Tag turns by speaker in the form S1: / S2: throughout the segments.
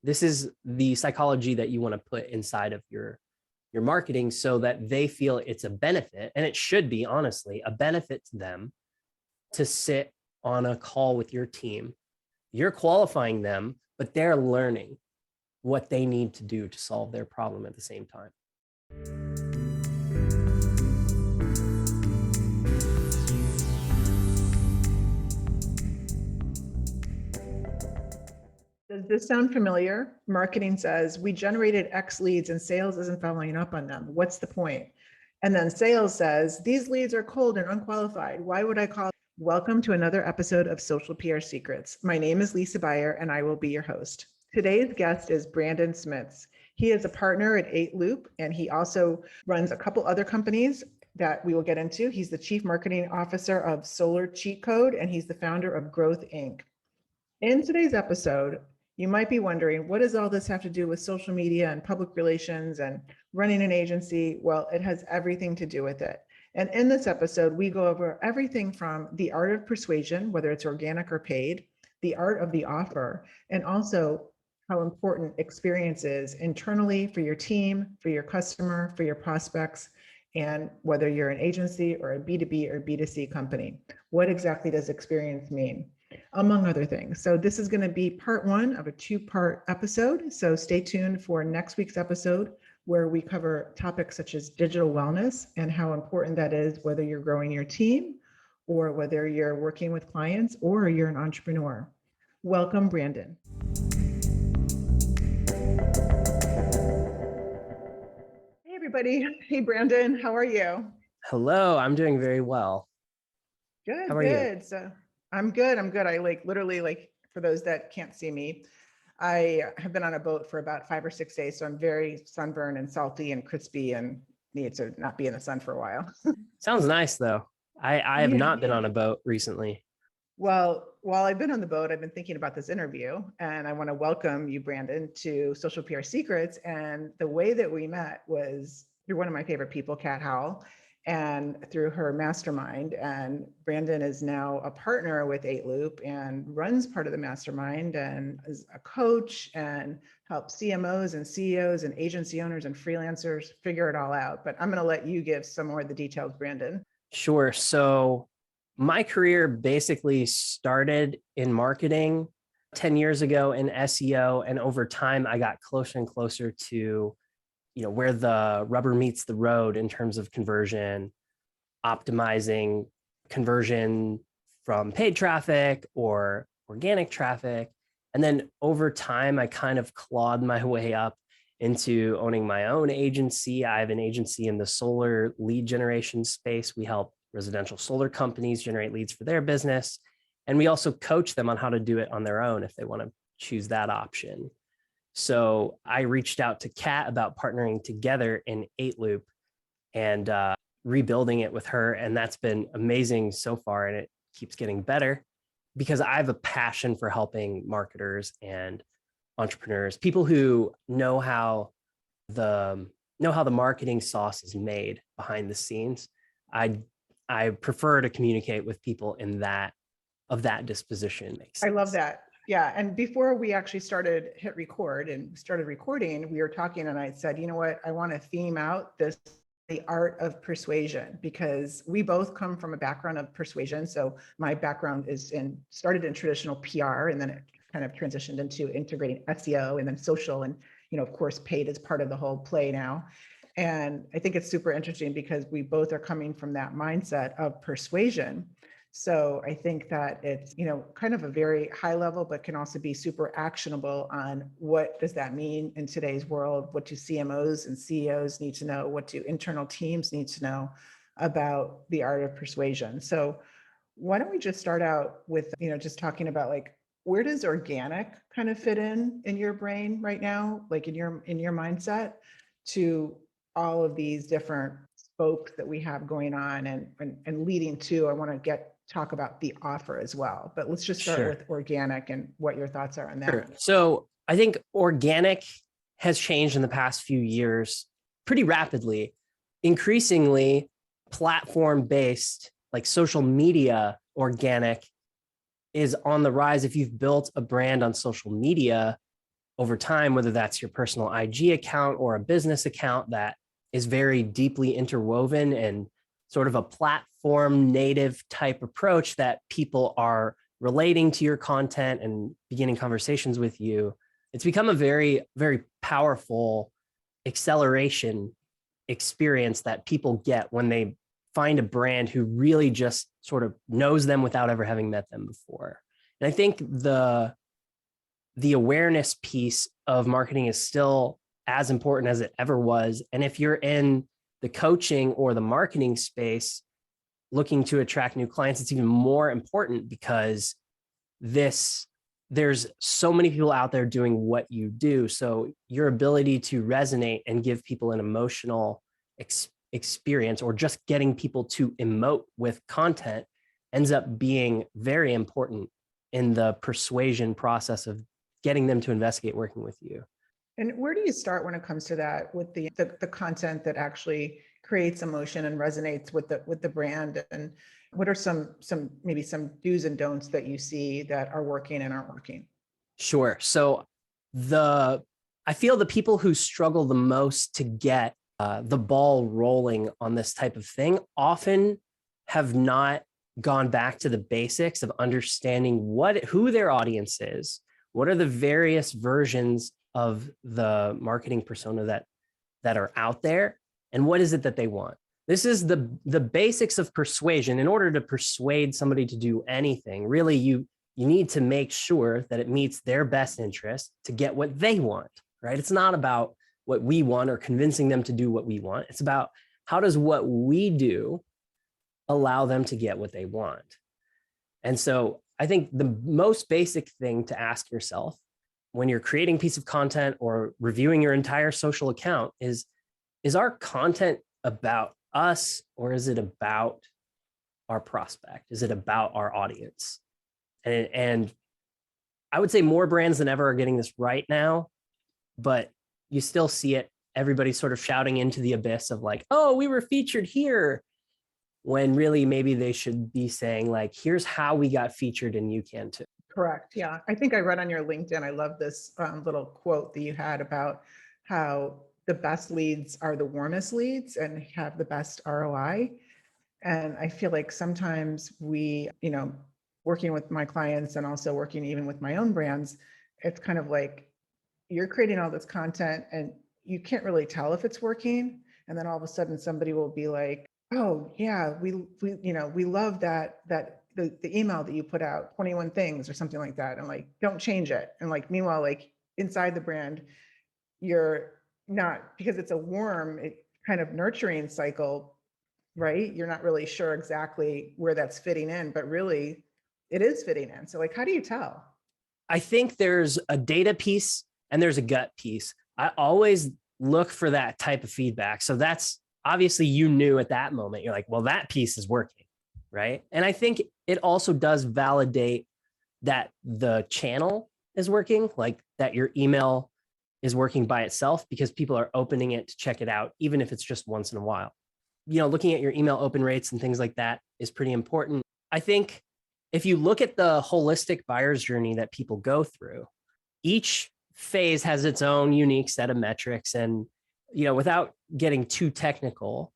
S1: This is the psychology that you want to put inside of your marketing so that they feel it's a benefit, and it should be honestly a benefit to them to sit on a call with your team. You're qualifying them, but they're learning what they need to do to solve their problem at the same time.
S2: Does this sound familiar? Marketing says, we generated X leads and sales isn't following up on them. What's the point? And then sales says, these leads are cold and unqualified. Why would I call? Welcome to another episode of Social PR Secrets. My name is Lisa Beyer and I will be your host. Today's guest is Brandon Smits. He is a partner at 8Loop and he also runs a couple other companies that we will get into. He's the Chief Marketing Officer of Solar Cheat Code and he's the founder of Growth Inc. In today's episode, you might be wondering, what does all this have to do with social media and public relations and running an agency? Well, it has everything to do with it. And in this episode, we go over everything from the art of persuasion, whether it's organic or paid, the art of the offer, and also how important experience is internally for your team, for your customer, for your prospects, and whether you're an agency or a B2B or B2C company. What exactly does experience mean? Among other things. So this is going to be part one of a two-part episode. So stay tuned for next week's episode where we cover topics such as digital wellness and how important that is, whether you're growing your team or whether you're working with clients or you're an entrepreneur. Welcome, Brandon. Hey, everybody. Hey, Brandon. How are you?
S1: Hello, I'm doing very well.
S2: Good,
S1: How are
S2: good.
S1: you?
S2: So I'm good. I literally, for those that can't see me, I have been on a boat for about 5 or 6 days. So I'm very sunburned and salty and crispy and need to not be in the sun for a while.
S1: Sounds nice though. I have
S2: Yeah.
S1: not been on a boat recently.
S2: Well, while I've been on the boat, I've been thinking about this interview and I want to welcome you, Brandon, to Social PR Secrets. And the way that we met was through one of my favorite people, Kat Howell, and through her mastermind. And Brandon is now a partner with 8Loop and runs part of the mastermind and is a coach and helps CMOs and CEOs and agency owners and freelancers figure it all out. But I'm going to let you give some more of the details, Brandon.
S1: Sure. So my career basically started in marketing 10 years ago in SEO. And over time, I got closer and closer to where the rubber meets the road in terms of conversion, optimizing conversion from paid traffic or organic traffic. And then over time, I kind of clawed my way up into owning my own agency. I have an agency in the solar lead generation space. We help residential solar companies generate leads for their business. And we also coach them on how to do it on their own if they want to choose that option. So I reached out to Kat about partnering together in 8Loop and rebuilding it with her. And that's been amazing so far. And it keeps getting better because I have a passion for helping marketers and entrepreneurs, people who know how the marketing sauce is made behind the scenes. I prefer to communicate with people of that disposition.
S2: I love that. Yeah. And before we actually hit record and started recording, we were talking and I said, you know what, I want to theme out the art of persuasion because we both come from a background of persuasion. So my background started in traditional PR and then it kind of transitioned into integrating SEO and then social and, of course, paid as part of the whole play now. And I think it's super interesting because we both are coming from that mindset of persuasion. So I think that it's, kind of a very high level, but can also be super actionable on what does that mean in today's world? What do CMOs and CEOs need to know? What do internal teams need to know about the art of persuasion? So why don't we just start out with, just talking about where does organic kind of fit in your brain right now, like in your mindset to all of these different spokes that we have going on and leading to, I want to talk about the offer as well, but let's just start with organic and what your thoughts are on that.
S1: Sure. So I think organic has changed in the past few years pretty rapidly. Increasingly platform-based, like social media organic is on the rise. If you've built a brand on social media, over time, whether that's your personal IG account or a business account that is very deeply interwoven and sort of a platform native type approach that people are relating to your content and beginning conversations with you. It's become a very, very powerful acceleration experience that people get when they find a brand who really just sort of knows them without ever having met them before. And I think the awareness piece of marketing is still as important as it ever was. And if you're in the coaching or the marketing space looking to attract new clients, it's even more important because there's so many people out there doing what you do. So your ability to resonate and give people an emotional experience, or just getting people to emote with content, ends up being very important in the persuasion process of getting them to investigate working with you.
S2: And where do you start when it comes to that, with the content that actually creates emotion and resonates with the brand? And what are some maybe some do's and don'ts that you see that are working and aren't working?
S1: Sure. So I feel the people who struggle the most to get the ball rolling on this type of thing often have not gone back to the basics of understanding who their audience is, what are the various versions of the marketing persona that are out there, and what is it that they want. This is the basics of persuasion. In order to persuade somebody to do anything, really, you need to make sure that it meets their best interest to get what they want, right? It's not about what we want or convincing them to do what we want. It's about how does what we do allow them to get what they want. And so I think the most basic thing to ask yourself when you're creating a piece of content or reviewing your entire social account is our content about us, or is it about our prospect? Is it about our audience? And I would say more brands than ever are getting this right now, but you still see it. Everybody's sort of shouting into the abyss of like, oh, we were featured here, when really maybe they should be saying like, here's how we got featured and you can too.
S2: Correct. Yeah. I think I read on your LinkedIn, I love this little quote that you had about how the best leads are the warmest leads and have the best ROI. And I feel like sometimes we, working with my clients and also working even with my own brands, it's kind of like you're creating all this content and you can't really tell if it's working. And then all of a sudden somebody will be like, oh yeah, we love that the email that you put out, 21 things or something like that. And like, don't change it. And like, meanwhile, like inside the brand, you're not, because it's a warm, kind of nurturing cycle, right? You're not really sure exactly where that's fitting in, but really it is fitting in. So like, how do you tell?
S1: I think there's a data piece and there's a gut piece. I always look for that type of feedback. So that's obviously, you knew at that moment, you're like, well, that piece is working, right? And I think it also does validate that the channel is working, like that your email is working by itself because people are opening it to check it out, even if it's just once in a while. Looking at your email open rates and things like that is pretty important. I think if you look at the holistic buyer's journey that people go through, each phase has its own unique set of metrics. And without getting too technical,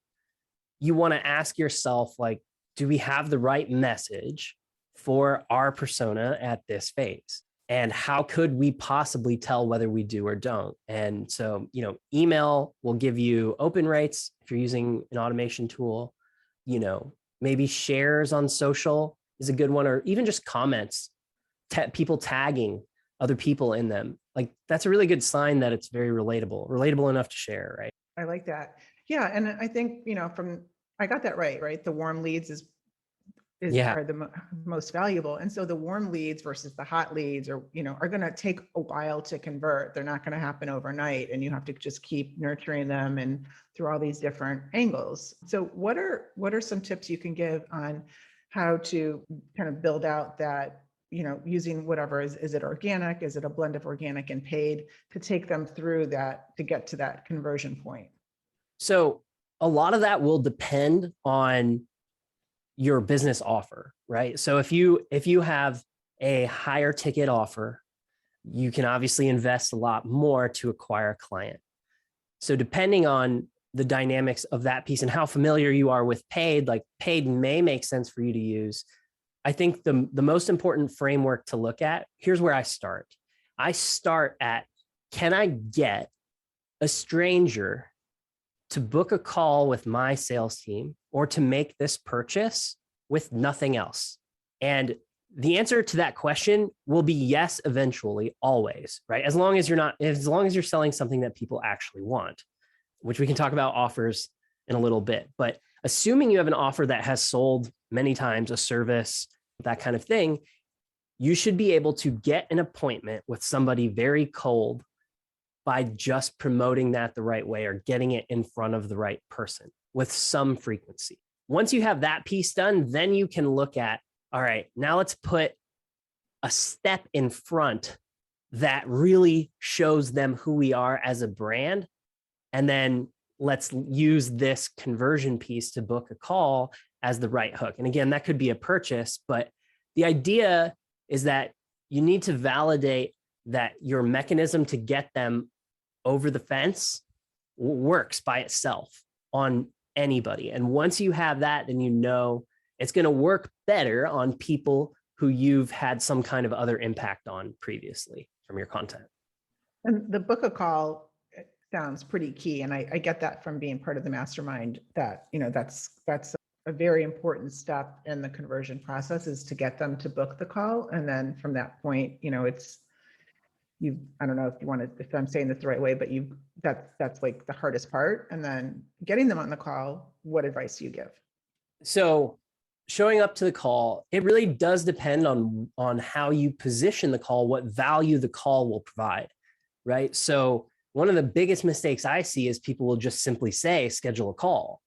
S1: you want to ask yourself, like, do we have the right message for our persona at this phase? And how could we possibly tell whether we do or don't? And so, email will give you open rates if you're using an automation tool. Maybe shares on social is a good one, or even just comments, people tagging other people in them. Like that's a really good sign that it's very relatable enough to share, right?
S2: I like that. Yeah. And I think, I got that right? The warm leads are the most valuable. And so the warm leads versus the hot leads are going to take a while to convert. They're not going to happen overnight. And you have to just keep nurturing them and through all these different angles. So what are some tips you can give on how to kind of build out that, using whatever, is it organic? Is it a blend of organic and paid, to take them through that, to get to that conversion point?
S1: So a lot of that will depend on your business offer, right? So if you have a higher ticket offer, you can obviously invest a lot more to acquire a client. So depending on the dynamics of that piece and how familiar you are with paid, like paid may make sense for you to use. I think the most important framework to look at, here's where I start. I start at, can I get a stranger to book a call with my sales team or to make this purchase with nothing else? And the answer to that question will be yes, eventually, always, right? As long as you're selling something that people actually want, which we can talk about offers in a little bit. But assuming you have an offer that has sold many times, a service, that kind of thing, you should be able to get an appointment with somebody very cold by just promoting that the right way or getting it in front of the right person with some frequency. Once you have that piece done, then you can look at, all right, now let's put a step in front that really shows them who we are as a brand. And then let's use this conversion piece to book a call as the right hook. And again, that could be a purchase, but the idea is that you need to validate that your mechanism to get them over the fence works by itself on anybody. And once you have that, then you know it's going to work better on people who you've had some kind of other impact on previously from your content.
S2: And the book a call sounds pretty key. And I get that from being part of the mastermind that, that's a very important step in the conversion process is to get them to book the call. And then from that point, I don't know if I'm saying this the right way, but that's like the hardest part. And then getting them on the call, what advice do you give?
S1: So showing up to the call, it really does depend on how you position the call, what value the call will provide, right? So one of the biggest mistakes I see is people will just simply say, schedule a call.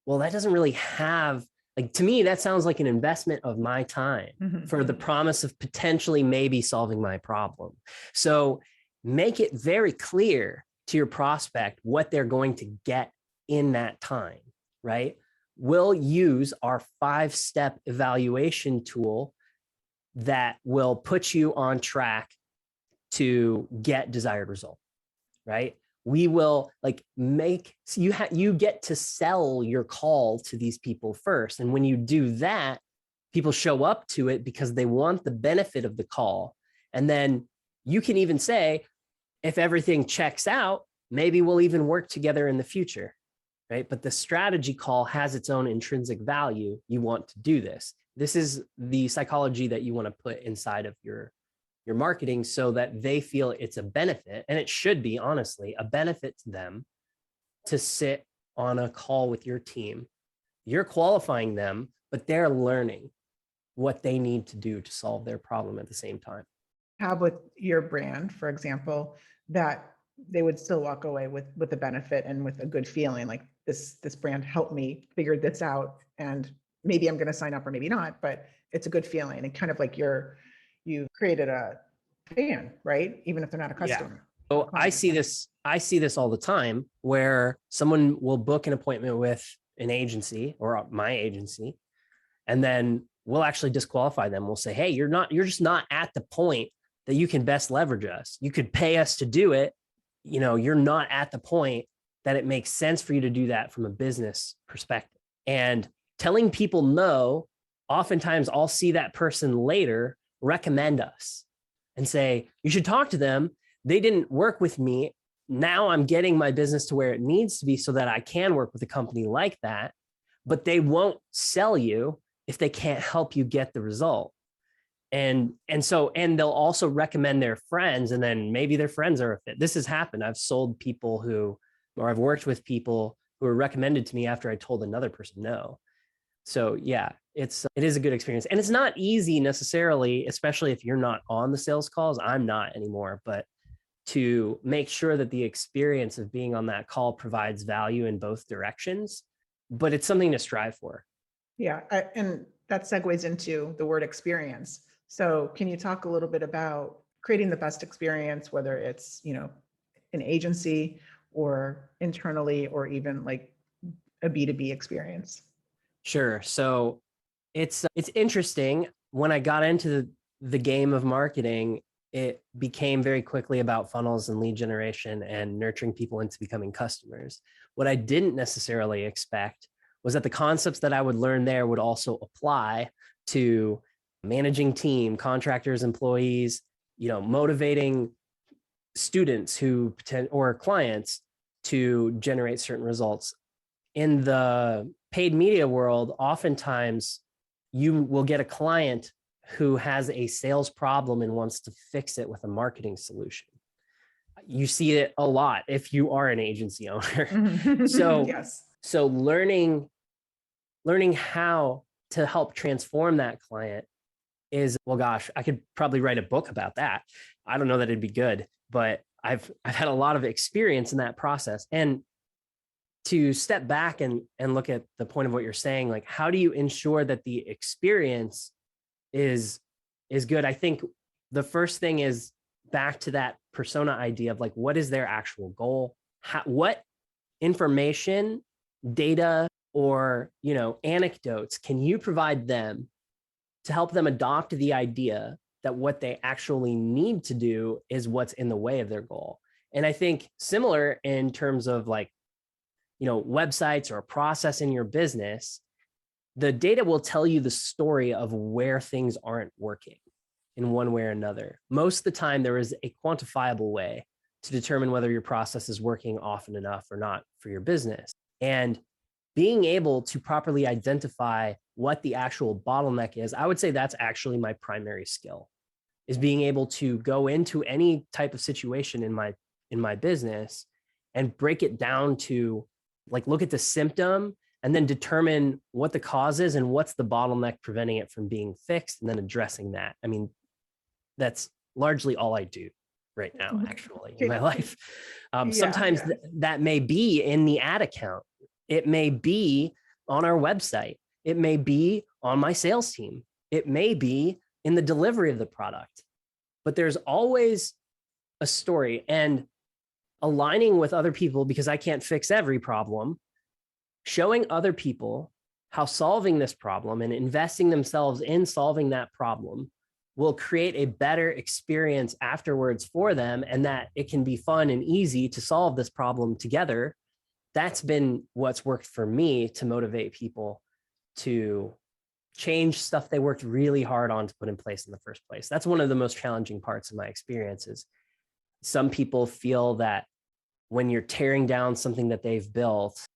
S1: Well, that doesn't really have, like, to me, that sounds like an investment of my time for the promise of potentially maybe solving my problem. So make it very clear to your prospect what they're going to get in that time, right? We'll use our 5-step evaluation tool that will put you on track to get desired result, right? We will you get to sell your call to these people first. And when you do that, people show up to it because they want the benefit of the call. And then you can even say, if everything checks out, maybe we'll even work together in the future, right? But the strategy call has its own intrinsic value. You want to do this. This is the psychology that you want to put inside of your marketing so that they feel it's a benefit, and it should be, honestly, a benefit to them to sit on a call with your team. You're qualifying them, but they're learning what they need to do to solve their problem at the same time.
S2: Have with your brand, for example, that they would still walk away with a benefit and with a good feeling, like this brand helped me figure this out, and maybe I'm going to sign up or maybe not, but it's a good feeling. And kind of like you've created a fan, right? Even if they're not a customer.
S1: Yeah. So I see this all the time where someone will book an appointment with an agency or my agency, and then we'll actually disqualify them. We'll say, hey, you're just not at the point that you can best leverage us. You could pay us to do it. You're not at the point that it makes sense for you to do that from a business perspective. And telling people no, oftentimes I'll see that person later recommend us and say, you should talk to them. They didn't work with me. Now I'm getting my business to where it needs to be so that I can work with a company like that, but they won't sell you if they can't help you get the result. And they'll also recommend their friends, and then maybe their friends are a fit. This has happened. I've sold people or I've worked with people who were recommended to me after I told another person no. So yeah, it is a good experience, and it's not easy necessarily, especially if you're not on the sales calls. I'm not anymore, but to make sure that the experience of being on that call provides value in both directions, but it's something to strive for.
S2: Yeah. And that segues into the word experience. So can you talk a little bit about creating the best experience, whether it's, an agency or internally, or even like a B2B experience?
S1: Sure. So it's interesting. When I got into the game of marketing, it became very quickly about funnels and lead generation and nurturing people into becoming customers. What I didn't necessarily expect was that the concepts that I would learn there would also apply to managing team, contractors, employees, motivating students who or clients to generate certain results. In the paid media world, oftentimes you will get a client who has a sales problem and wants to fix it with a marketing solution. You see it a lot if you are an agency owner. So,
S2: yes.
S1: So learning how to help transform that client is, well, gosh, I could probably write a book about that. I don't know that it'd be good, but I've had a lot of experience in that process. And to step back and look at the point of what you're saying, like, how do you ensure that the experience is good? I think the first thing is back to that persona idea of like, what is their actual goal? What information, data, or anecdotes can you provide them to help them adopt the idea that what they actually need to do is what's in the way of their goal? And I think similar in terms of like, websites or a process in your business, the data will tell you the story of where things aren't working in one way or another. Most of the time, there is a quantifiable way to determine whether your process is working often enough or not for your business. And being able to properly identify what the actual bottleneck is, I would say that's actually my primary skill, is being able to go into any type of situation in my business and break it down to like, look at the symptom and then determine what the cause is and what's the bottleneck preventing it from being fixed, and then addressing that. I mean, that's largely all I do right now, actually, in my life. Sometimes that may be in the ad account. It may be on our website. It may be on my sales team. It may be in the delivery of the product. But there's always a story, and aligning with other people, because I can't fix every problem, showing other people how solving this problem and investing themselves in solving that problem will create a better experience afterwards for them, and that it can be fun and easy to solve this problem together. That's been what's worked for me to motivate people to change stuff they worked really hard on to put in place in the first place. That's one of the most challenging parts of my experiences. Some people feel that when you're tearing down something that they've built,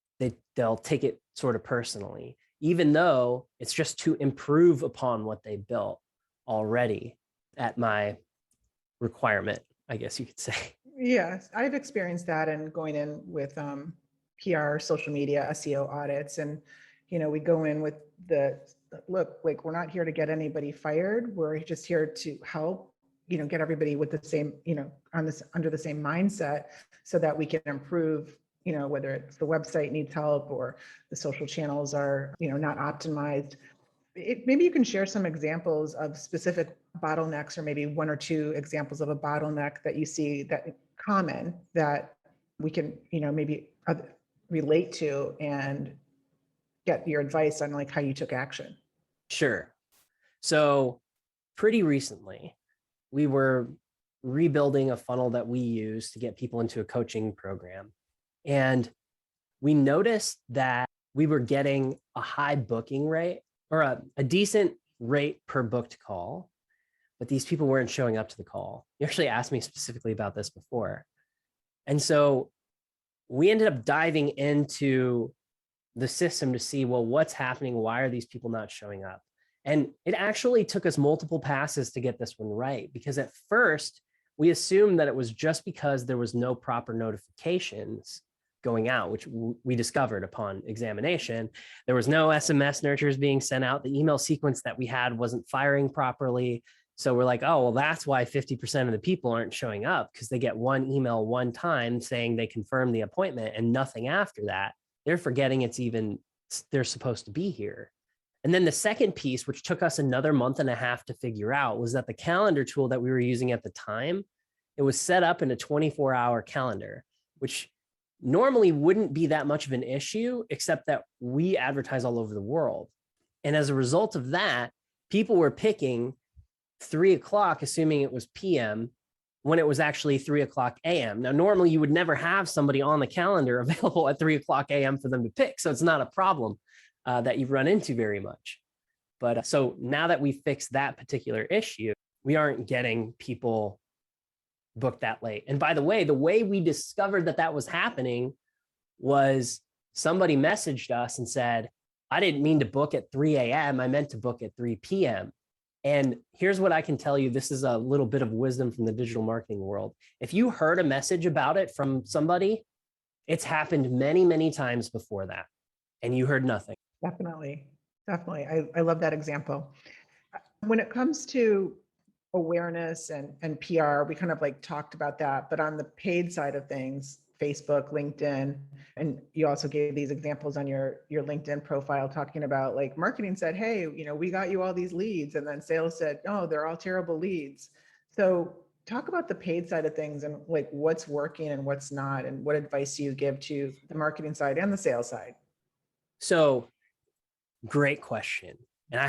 S1: they'll take it sort of personally, even though it's just to improve upon what they built already at my requirement, I guess you could say.
S2: Yes, I've experienced that, and going in with PR, social media, SEO audits, and we go in with the look, like, we're not here to get anybody fired. We're just here to help get everybody with the same, under the same mindset, so that we can improve, whether it's the website needs help or the social channels are, not optimized. Maybe you can share some examples of specific bottlenecks, or maybe one or two examples of a bottleneck that you see that common that we can, maybe relate to, and get your advice on like how you took action.
S1: Sure. So pretty recently, we were rebuilding a funnel that we use to get people into a coaching program. And we noticed that we were getting a high booking rate, or a decent rate per booked call, but these people weren't showing up to the call. You actually asked me specifically about this before. And so we ended up diving into the system to see, well, what's happening? Why are these people not showing up? And it actually took us multiple passes to get this one right, because at first we assumed that it was just because there was no proper notifications going out, which we discovered upon examination. There was no SMS nurtures being sent out. The email sequence that we had wasn't firing properly. So we're like, oh, well, that's why 50% of the people aren't showing up, because they get one email one time saying they confirmed the appointment and nothing after that. They're forgetting they're supposed to be here. And then the second piece, which took us another month and a half to figure out, was that the calendar tool that we were using at the time, it was set up in a 24-hour calendar, which normally wouldn't be that much of an issue, except that we advertise all over the world. And as a result of that, people were picking 3 o'clock, assuming it was PM, when it was actually 3 o'clock AM. Now, normally you would never have somebody on the calendar available at 3 o'clock AM for them to pick. So it's not a problem that you run into very much. But so now that we fixed that particular issue, we aren't getting people booked that late. And by the way we discovered that that was happening was somebody messaged us and said, I didn't mean to book at 3 a.m. I meant to book at 3 p.m. And here's what I can tell you. This is a little bit of wisdom from the digital marketing world. If you heard a message about it from somebody, it's happened many, many times before that, and you heard nothing.
S2: Definitely. I love that example. When it comes to awareness and PR, we kind of like talked about that, but on the paid side of things, Facebook, LinkedIn, and you also gave these examples on your LinkedIn profile talking about like marketing said, hey, we got you all these leads, and then sales said, oh, they're all terrible leads. So talk about the paid side of things and like what's working and what's not, and what advice do you give to the marketing side and the sales side?
S1: So great question. And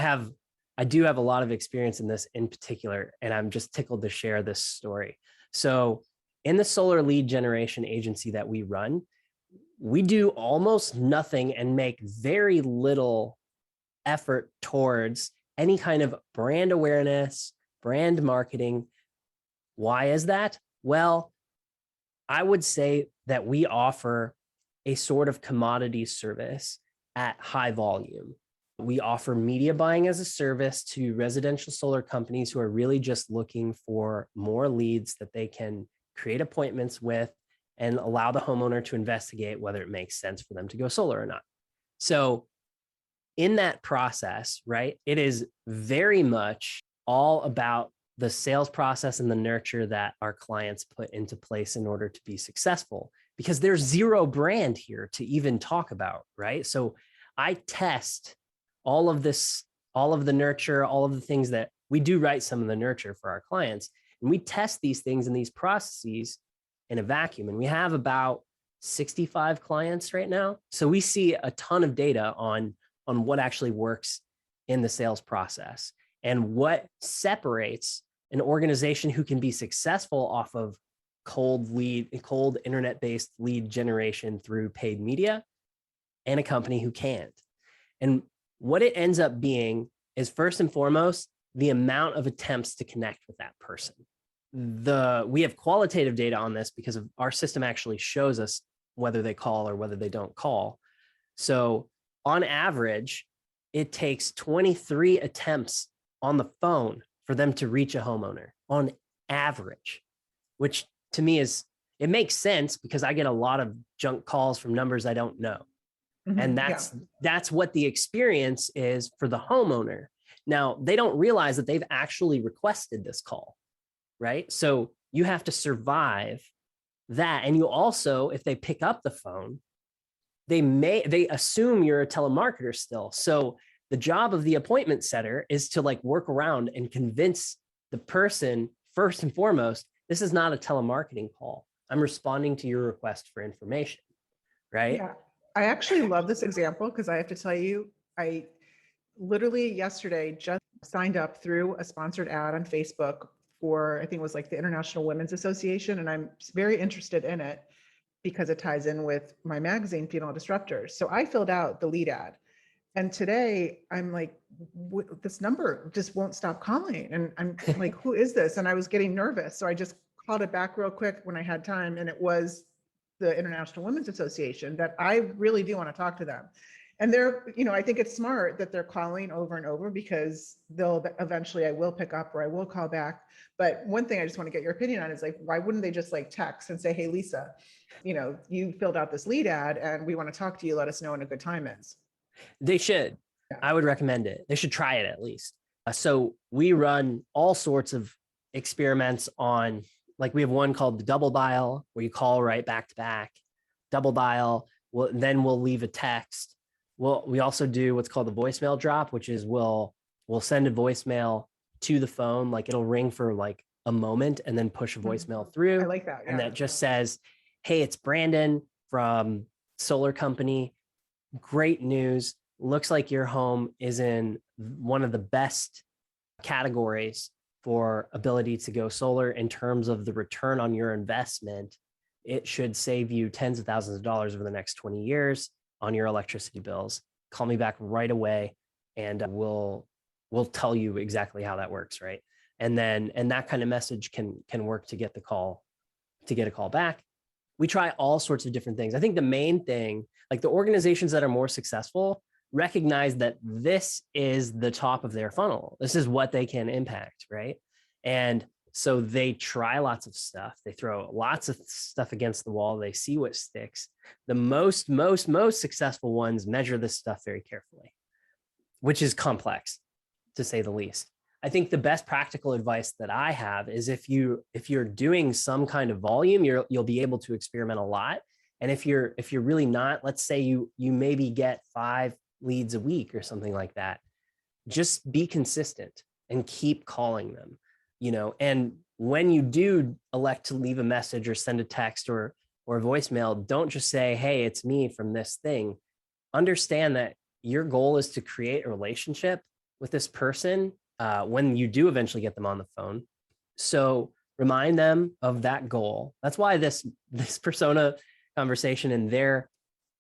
S1: I do have a lot of experience in this in particular, and I'm just tickled to share this story. So in the solar lead generation agency that we run, we do almost nothing and make very little effort towards any kind of brand awareness, brand marketing. Why is that? Well, I would say that we offer a sort of commodity service at high volume. We offer media buying as a service to residential solar companies who are really just looking for more leads that they can create appointments with and allow the homeowner to investigate whether it makes sense for them to go solar or not. So in that process, right, it is very much all about the sales process and the nurture that our clients put into place in order to be successful, because there's zero brand here to even talk about, right? So I test all of this, all of the nurture, all of the things that we do write some of the nurture for our clients. And we test these things and these processes in a vacuum. And we have about 65 clients right now. So we see a ton of data on what actually works in the sales process and what separates an organization who can be successful off of cold internet-based lead generation through paid media and a company who can't. And what it ends up being is, first and foremost, the amount of attempts to connect with that person. We have qualitative data on this because of our system actually shows us whether they call or whether they don't call. So on average, it takes 23 attempts on the phone for them to reach a homeowner on average, which to me it makes sense because I get a lot of junk calls from numbers I don't know. Mm-hmm. And that's what the experience is for the homeowner. Now, they don't realize that they've actually requested this call, right? So you have to survive that. And you also, if they pick up the phone, they assume you're a telemarketer still. So the job of the appointment setter is to like work around and convince the person, first and foremost, this is not a telemarketing call. I'm responding to your request for information, right?
S2: Yeah. I actually love this example because I have to tell you, I literally yesterday just signed up through a sponsored ad on Facebook for, I think it was like the International Women's Association. And I'm very interested in it because it ties in with my magazine, Female Disruptors. So I filled out the lead ad. And today I'm like, this number just won't stop calling. And I'm like, who is this? And I was getting nervous. So I just called it back real quick when I had time. And it was the International Women's Association that I really do want to talk to them. And they're, I think it's smart that they're calling over and over because eventually I will pick up or I will call back. But one thing I just want to get your opinion on is like, why wouldn't they just like text and say, hey, Lisa, you filled out this lead ad and we want to talk to you. Let us know when a good time is.
S1: They should. Yeah. I would recommend it. They should try it at least. So we run all sorts of experiments on, like we have one called the double dial where you call right back to back. Double dial, then we'll leave a text. We also do what's called the voicemail drop, which is we'll send a voicemail to the phone, like it'll ring for like a moment and then push a voicemail through.
S2: I like that. Yeah.
S1: And that just says, hey, it's Brandon from Solar Company. Great news. Looks like your home is in one of the best categories for ability to go solar in terms of the return on your investment, it should save you tens of thousands of dollars over the next 20 years on your electricity bills. Call me back right away and we'll tell you exactly how that works, right? And that kind of message can work to get a call back. We try all sorts of different things. I think the main thing, like the organizations that are more successful, recognize that this is the top of their funnel. This is what they can impact, right? And so they try lots of stuff. They throw lots of stuff against the wall. They see what sticks. The most successful ones measure this stuff very carefully, which is complex, to say the least. I think the best practical advice that I have is if you're doing some kind of volume, you'll be able to experiment a lot. And if you're really not, let's say you maybe get 5 leads a week or something like that, just be consistent and keep calling them, and when you do elect to leave a message or send a text or voicemail, don't just say, hey, it's me from this thing. Understand that your goal is to create a relationship with this person when you do eventually get them on the phone. So remind them of that goal. That's why this persona conversation and their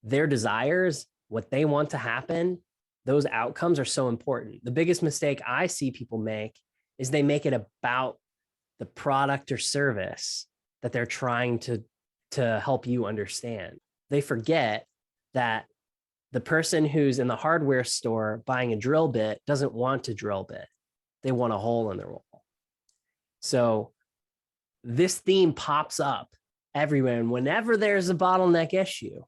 S1: desires, what they want to happen, those outcomes are so important. The biggest mistake I see people make is they make it about the product or service that they're trying to help you understand. They forget that the person who's in the hardware store buying a drill bit doesn't want a drill bit. They want a hole in their wall. So this theme pops up everywhere. And whenever there's a bottleneck issue,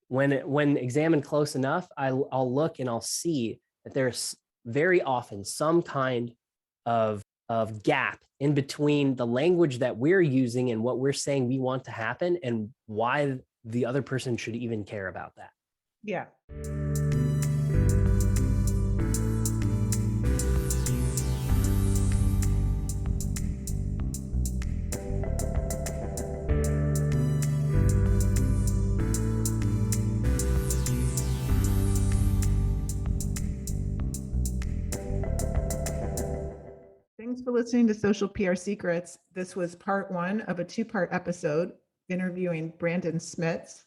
S1: when examined close enough, I'll look and I'll see that there's very often some kind of gap in between the language that we're using and what we're saying we want to happen and why the other person should even care about that.
S2: Yeah. Thanks for listening to Social PR Secrets. This was part 1 of a 2-part episode interviewing Brandon Smits.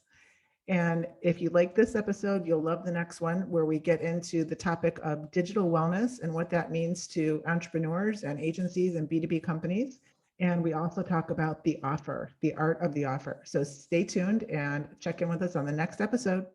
S2: And if you like this episode, you'll love the next one where we get into the topic of digital wellness and what that means to entrepreneurs and agencies and B2B companies. And we also talk about the offer, the art of the offer. So stay tuned and check in with us on the next episode.